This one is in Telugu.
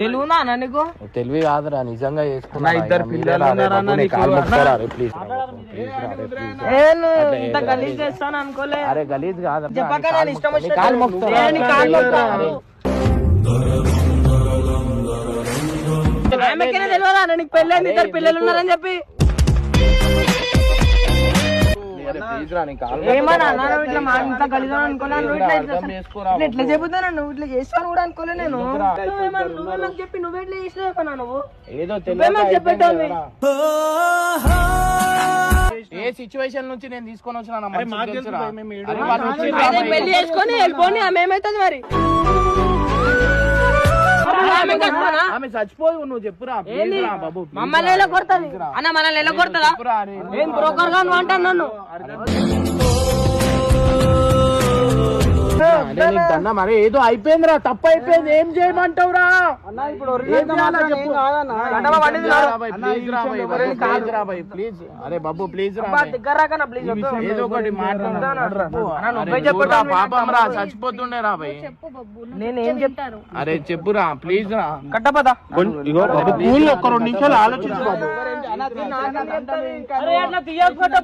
తెలుగునా అన్న నీకు? తెలివి కాదురా, నిజంగా చేసుకున్నా. ఇద్దరు పిల్లలు ఇంత గలీజ్ చేస్తాను అనుకోలే. అరే గలీజ్ కాదు, చెప్పక నేను ఇష్టం వచ్చినట్టు ఆమెకైనా తెలియదా నీకు పెళ్ళైంది, ఇద్దరు పిల్లలు ఉన్నారని చెప్పి? ఏమన్నా ఇట్లా మా ఇంత గలీజ్ అనుకోలే. ఇట్లా చెబుతాను, నువ్వు ఇట్లా చేస్తాను కూడా అనుకోలే. నేను నువ్వే నాకు చెప్పి నువ్వే ఇట్లా చేసినా నువ్వు ఏదో చెప్పేటోళ్ళు. ఏ సిచ్యువేషన్ నుంచి నేను తీసుకొని వచ్చినా పెళ్లి చేసుకొని వెళ్ళిపోని ఆమె ఏమైతుంది మరి? ఆమె చచ్చిపోయి నువ్వు చెప్పురా బాబు. మమ్మల్ని ఎలా కొడుతుంది అన్న? మనల్ని ఎలా కొడుతుందా? ఏం బ్రోకర్ గా నువ్వు అంటాను నన్ను? మరి ఏదో అయిపోయిందిరా, తప్పు అయిపోయింది, ఏం చేయమంటావురా? ప్లీజ్ అరే బాబు ప్లీజ్ ఏదో ఒకటి పాపం రా, చచ్చిపోతుండే రా భయ్. నేనేం చెప్తాను? అరే చెప్పురా ప్లీజ్ రా. కట్టపదా ఒక్క 2 నిమిషాలు ఆలోచించు బాబు. తీయకపోతే